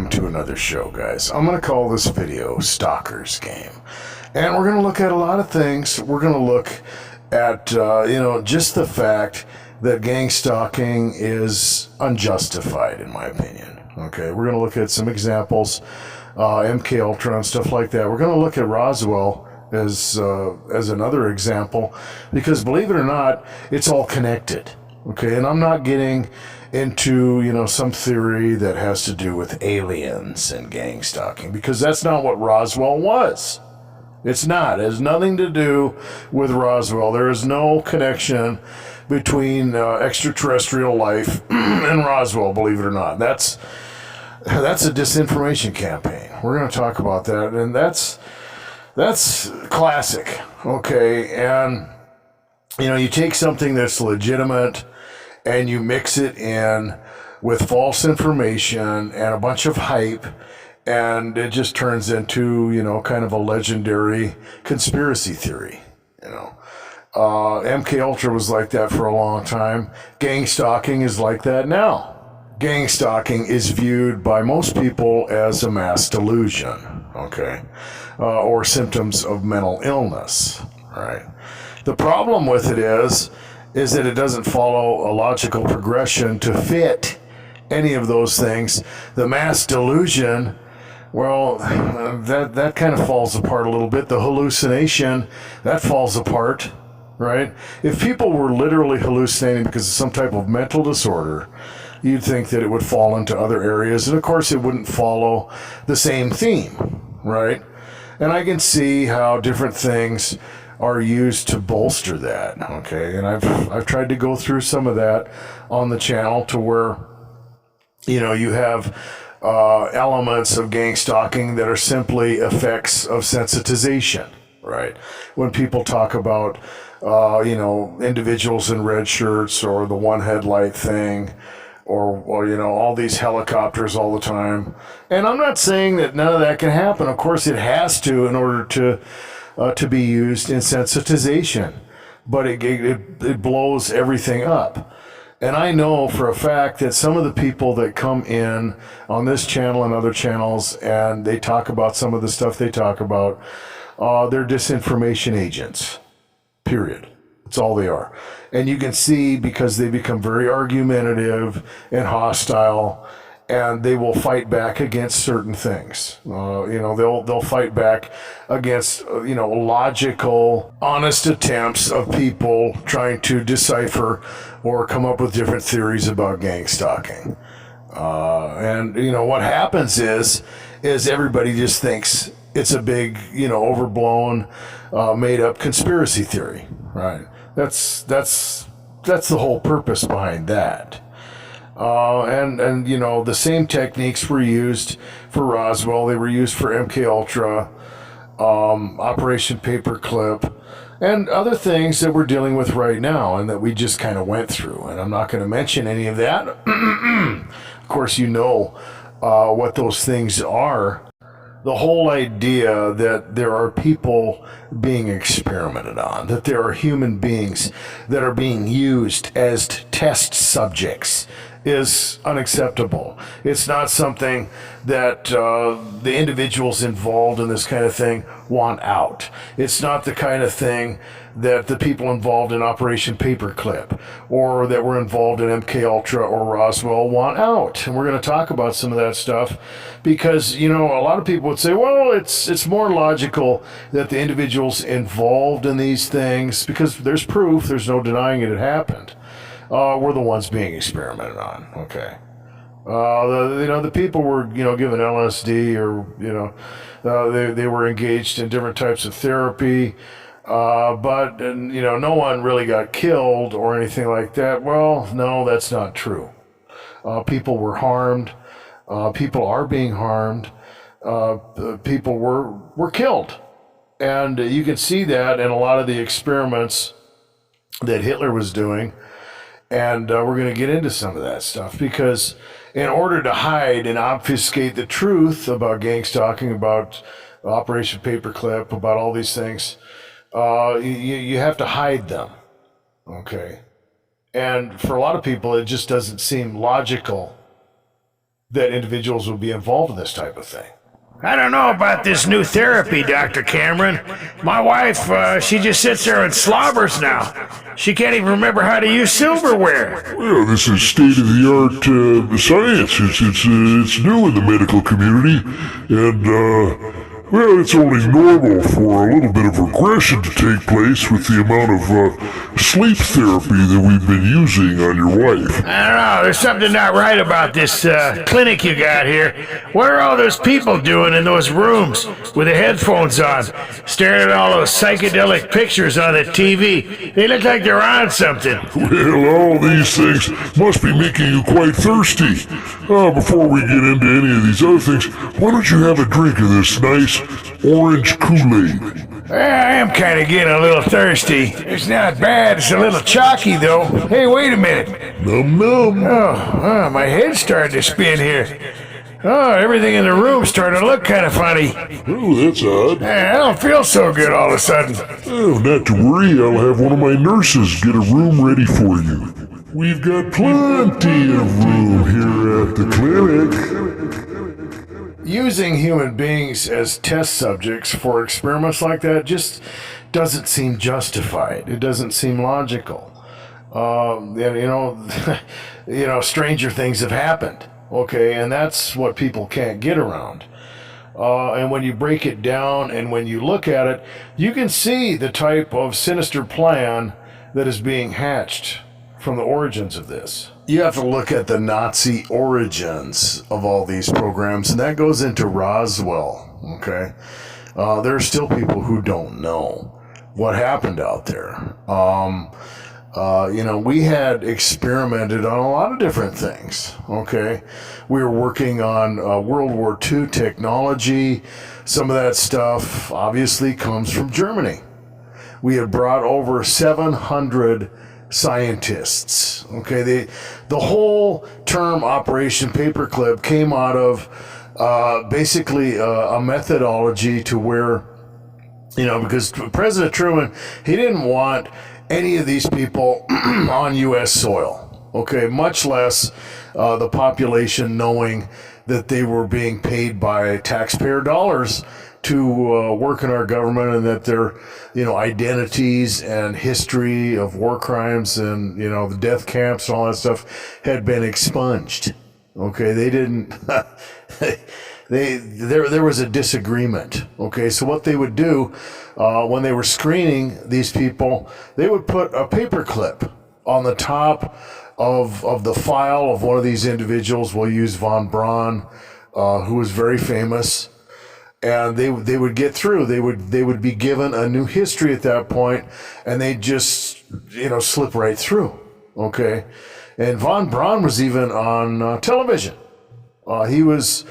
welcome to another show, guys. I'm going to call this video Stalker's Game. And we're going to look at a lot of things. We're going to look at, just the fact that gang stalking is unjustified, in my opinion. Okay, we're going to look at some examples, MK Ultra and stuff like that. We're going to look at Roswell as another example, because believe it or not, it's all connected. Okay, and I'm not getting into, some theory that has to do with aliens and gang stalking, because that's not what Roswell was. It's not. It has nothing to do with Roswell. There is no connection between extraterrestrial life and Roswell, believe it or not. That's a disinformation campaign. We're going to talk about that, and that's classic. Okay, and you take something that's legitimate and you mix it in with false information and a bunch of hype, and it just turns into, kind of a legendary conspiracy theory. MK Ultra was like that for a long time. Gang stalking is like that now. Gang stalking is viewed by most people as a mass delusion, okay, or symptoms of mental illness, right? The problem with it is that it doesn't follow a logical progression to fit any of those things. The mass delusion, well, that kind of falls apart a little bit. The hallucination, that falls apart, right? If people were literally hallucinating because of some type of mental disorder, you'd think that it would fall into other areas, and of course it wouldn't follow the same theme, right? And I can see how different things are used to bolster that, okay? And I've tried to go through some of that on the channel to where, you have elements of gang stalking that are simply effects of sensitization, right? When people talk about, individuals in red shirts, or the one headlight thing, or all these helicopters all the time. And I'm not saying that none of that can happen. Of course it has to, in order to be used in sensitization, but it blows everything up. And I know for a fact that some of the people that come in on this channel and other channels, and they talk about some of the stuff they talk about, they're disinformation agents, period. That's all they are. And you can see, because they become very argumentative and hostile, and they will fight back against certain things. They'll fight back against, logical, honest attempts of people trying to decipher or come up with different theories about gang stalking. And what happens is everybody just thinks it's a big, overblown, made-up conspiracy theory, right? That's the whole purpose behind that. And the same techniques were used for Roswell. They were used for MK Ultra, Operation Paperclip, and other things that we're dealing with right now and that we just kind of went through. And I'm not going to mention any of that. Of course, what those things are. The whole idea that there are people being experimented on, that there are human beings that are being used as test subjects, is unacceptable. It's not something that the individuals involved in this kind of thing want out. It's not the kind of thing that the people involved in Operation Paperclip or that were involved in MK Ultra or Roswell want out. And we're going to talk about some of that stuff because, a lot of people would say, well, it's more logical that the individuals involved in these things, because there's proof, there's no denying it happened, were the ones being experimented on. Okay. The people were, given LSD, or, they were engaged in different types of therapy, but no one really got killed or anything like that. Well, no, that's not true. People were harmed. People are being harmed. People were killed. And you can see that in a lot of the experiments that Hitler was doing. And we're going to get into some of that stuff, because in order to hide and obfuscate the truth about gang stalking, about Operation Paperclip, about all these things, you have to hide them, okay? And for a lot of people, it just doesn't seem logical that individuals would be involved in this type of thing. I don't know about this new therapy, Dr. Cameron. My wife, she just sits there and slobbers now. She can't even remember how to use silverware. Well, this is state-of-the-art science. It's new in the medical community, and well, it's only normal for a little bit of regression to take place with the amount of sleep therapy that we've been using on your wife. I don't know, there's something not right about this clinic you got here. What are all those people doing in those rooms with the headphones on, staring at all those psychedelic pictures on the TV? They look like they're on something. Well, all these things must be making you quite thirsty. Before we get into any of these other things, why don't you have a drink of this nice orange Kool-Aid? I am kind of getting a little thirsty. It's not bad. It's a little chalky, though. Hey, wait a minute. Num num. Oh, my head's starting to spin here. Oh, everything in the room's starting to look kind of funny. Oh, that's odd. I don't feel so good all of a sudden. Oh, not to worry. I'll have one of my nurses get a room ready for you. We've got plenty of room here at the clinic. Using human beings as test subjects for experiments like that just doesn't seem justified. It doesn't seem logical. Stranger things have happened. Okay, and that's what people can't get around. And when you break it down and when you look at it, you can see the type of sinister plan that is being hatched from the origins of this. You have to look at the Nazi origins of all these programs, and that goes into Roswell, okay? There are still people who don't know what happened out there. We had experimented on a lot of different things, okay? We were working on World War II technology. Some of that stuff obviously comes from Germany. We had brought over 700 scientists, okay? The whole term Operation Paperclip came out of basically a methodology to where, because President Truman, he didn't want any of these people on U.S. soil, okay, much less the population knowing that they were being paid by taxpayer dollars to work in our government, and that their identities and history of war crimes and the death camps and all that stuff had been expunged. Okay, they didn't there was a disagreement. Okay, so what they would do when they were screening these people, they would put a paperclip on the top of the file of one of these individuals. We'll use von Braun, who was very famous, and they would get through. They would be given a new history at that point, and they just slip right through. Okay, and von Braun was even on television. He was,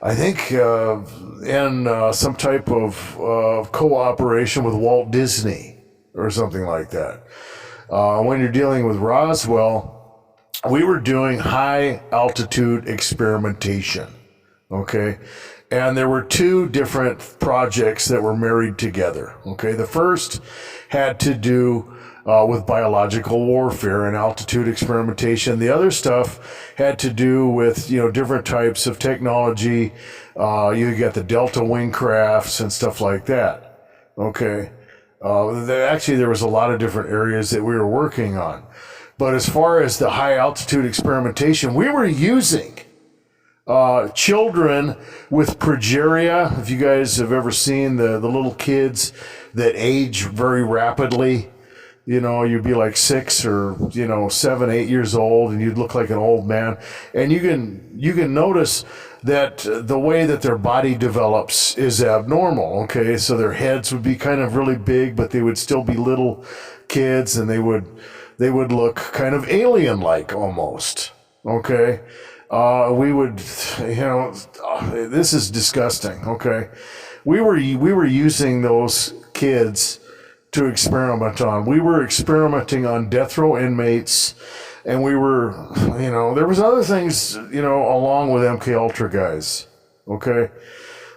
I think, in some type of cooperation with Walt Disney or something like that. When you're dealing with Roswell, we were doing high altitude experimentation, okay? And there were two different projects that were married together, okay? The first had to do with biological warfare and altitude experimentation. The other stuff had to do with, different types of technology. You got the Delta wing crafts and stuff like that, okay? There was a lot of different areas that we were working on. But as far as the high altitude experimentation, we were using children with progeria. If you guys have ever seen the little kids that age very rapidly, you'd be like 6 or 7, 8 years old, and you'd look like an old man. And you can notice that the way that their body develops is abnormal. Okay, so their heads would be kind of really big, but they would still be little kids, and they would look kind of alien-like almost. Okay. We would, this is disgusting, okay? We were using those kids to experiment on. We were experimenting on death row inmates, and we were, there was other things, along with MK Ultra guys, okay?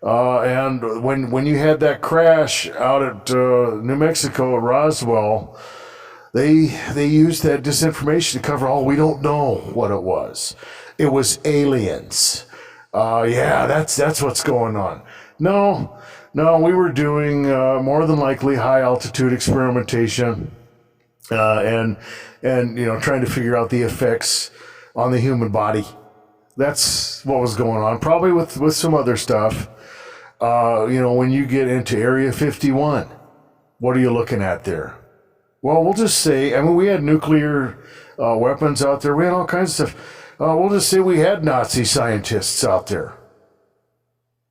And when you had that crash out at New Mexico at Roswell, they used that disinformation to cover all. We don't know what it was. it was aliens. Yeah, that's what's going on. No, we were doing more than likely high altitude experimentation, and trying to figure out the effects on the human body. That's what was going on, probably with some other stuff. When you get into Area 51, what are you looking at there? Well, we'll just say, we had nuclear weapons out there. We had all kinds of stuff. We'll just say we had Nazi scientists out there.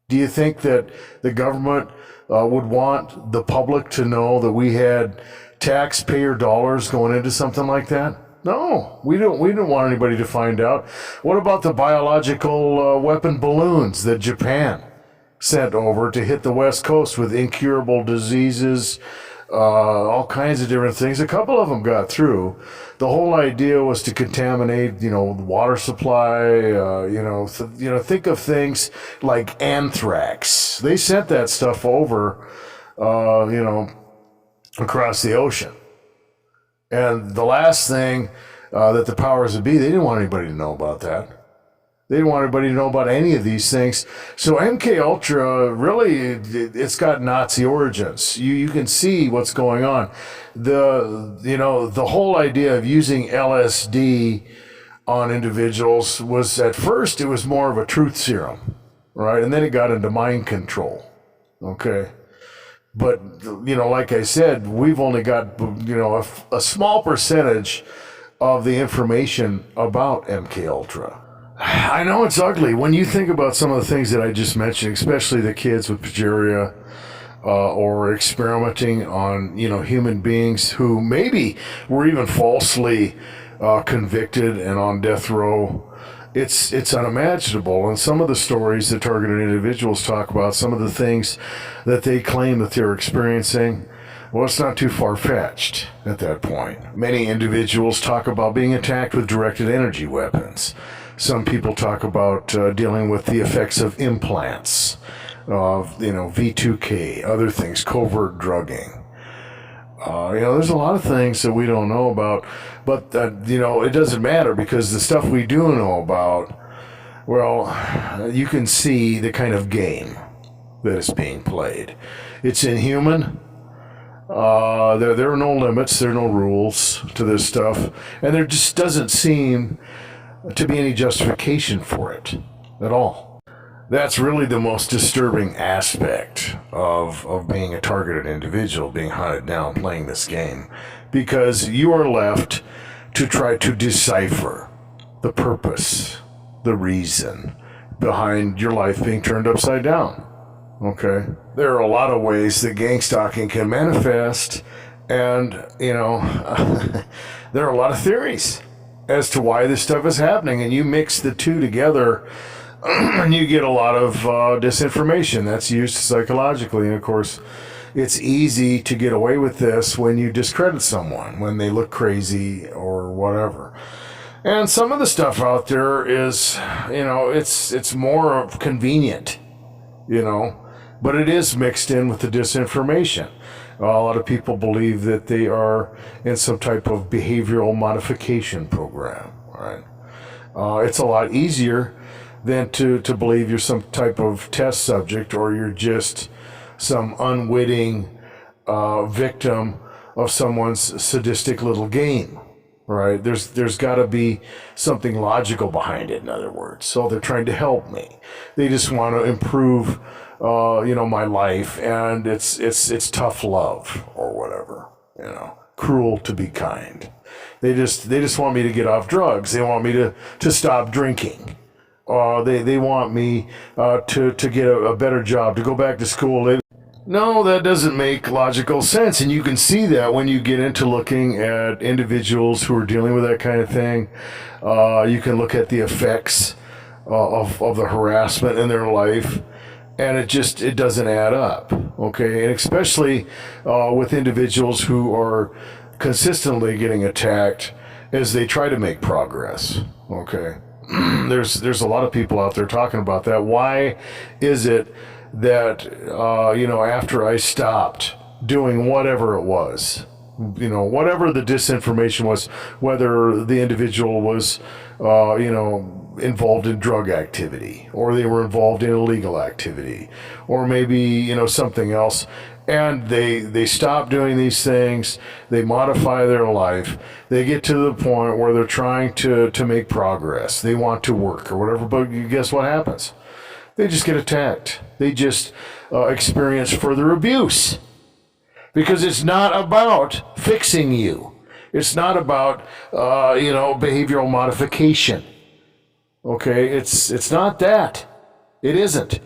Do you think that the government would want the public to know that we had taxpayer dollars going into something like that? No, we didn't want anybody to find out. What about the biological weapon balloons that Japan sent over to hit the West Coast with incurable diseases, all kinds of different things? A couple of them got through. The whole idea was to contaminate, the water supply. Think of things like anthrax. They sent that stuff over, across the ocean. And the last thing that the powers that be, they didn't want anybody to know about that. They didn't want anybody to know about any of these things. So MK Ultra, really, it's got Nazi origins. You can see what's going on. The whole idea of using LSD on individuals was, at first, it was more of a truth serum, right? And then it got into mind control, okay? But, like I said, we've only got, a small percentage of the information about MK Ultra. I know it's ugly. When you think about some of the things that I just mentioned, especially the kids with progeria, or experimenting on, human beings who maybe were even falsely convicted and on death row, it's unimaginable. And some of the stories that targeted individuals talk about, some of the things that they claim that they're experiencing, well, it's not too far-fetched at that point. Many individuals talk about being attacked with directed energy weapons. Some people talk about dealing with the effects of implants, of V2K, other things, covert drugging. There's a lot of things that we don't know about, but it doesn't matter, because the stuff we do know about, well, you can see the kind of game that is being played. It's inhuman. There are no limits, there are no rules to this stuff, and there just doesn't seem to be any justification for it at all. That's really the most disturbing aspect of being a targeted individual, being hunted down, playing this game, because you are left to try to decipher the purpose, the reason behind your life being turned upside down. Okay? There are a lot of ways that gangstalking can manifest, and, there are a lot of theories as to why this stuff is happening, and you mix the two together and you get a lot of disinformation that's used psychologically. And of course, it's easy to get away with this when you discredit someone, when they look crazy or whatever. And some of the stuff out there is, it's more convenient, but it is mixed in with the disinformation. A lot of people believe that they are in some type of behavioral modification program, right? It's a lot easier than to believe you're some type of test subject, or you're just some unwitting victim of someone's sadistic little game, right? There's got to be something logical behind it, in other words. So they're trying to help me. They just want to improve my life, and it's tough love or whatever, cruel to be kind. They just want me to get off drugs. They want me to stop drinking. They want me to get a better job, to go back to school. No, that doesn't make logical sense, and you can see that when you get into looking at individuals who are dealing with that kind of thing. You can look at the effects of the harassment in their life, and it doesn't add up, okay? And especially with individuals who are consistently getting attacked as they try to make progress, okay? There's a lot of people out there talking about that. Why is it that, after I stopped doing whatever it was, whatever the disinformation was, whether the individual was, involved in drug activity, or they were involved in illegal activity, or maybe, something else. And they stop doing these things, they modify their life, they get to the point where they're trying to make progress, they want to work or whatever, but guess what happens? They just get attacked. They just experience further abuse. Because it's not about fixing you. It's not about, behavioral modification. Okay, it's not that. It isn't.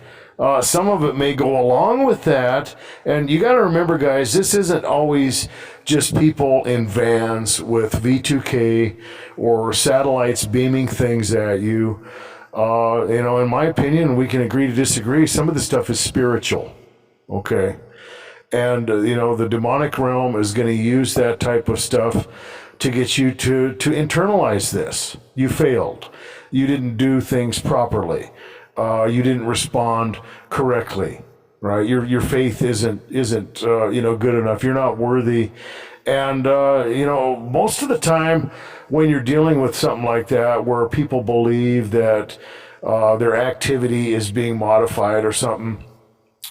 Some of it may go along with that, and you got to remember, guys, this isn't always just people in vans with V2K or satellites beaming things at you. In my opinion, we can agree to disagree. Some of this stuff is spiritual, okay? And, the demonic realm is going to use that type of stuff to get you to internalize this. You failed. You didn't do things properly. You didn't respond correctly, right? Your faith isn't good enough. You're not worthy. And, most of the time when you're dealing with something like that, where people believe that their activity is being modified or something,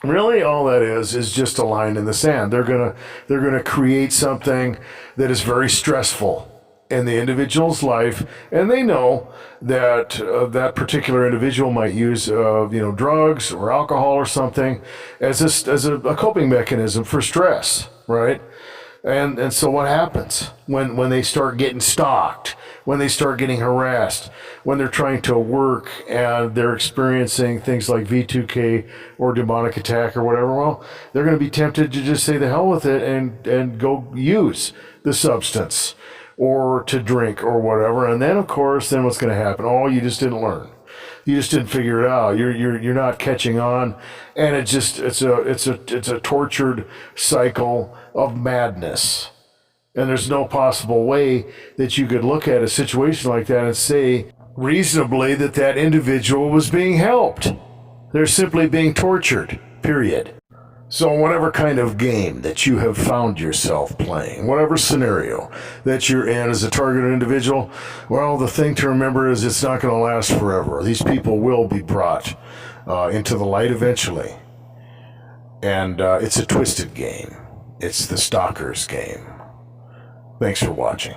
really all that is just a line in the sand. They're gonna create something that is very stressful in the individual's life, and they know that that particular individual might use drugs or alcohol or something as a coping mechanism for stress, right? And so what happens when they start getting stalked, when they start getting harassed, when they're trying to work and they're experiencing things like V2K or demonic attack or whatever? Well, they're going to be tempted to just say the hell with it and go use the substance or to drink or whatever. And then, of course, what's going to happen? Oh, you just didn't learn. You just didn't figure it out. You're not catching on, and it's a tortured cycle of madness. And there's no possible way that you could look at a situation like that and say reasonably that individual was being helped. They're simply being tortured, period. So whatever kind of game that you have found yourself playing, whatever scenario that you're in as a targeted individual, well, the thing to remember is it's not going to last forever. These people will be brought into the light eventually. And it's a twisted game. It's the stalker's game. Thanks for watching.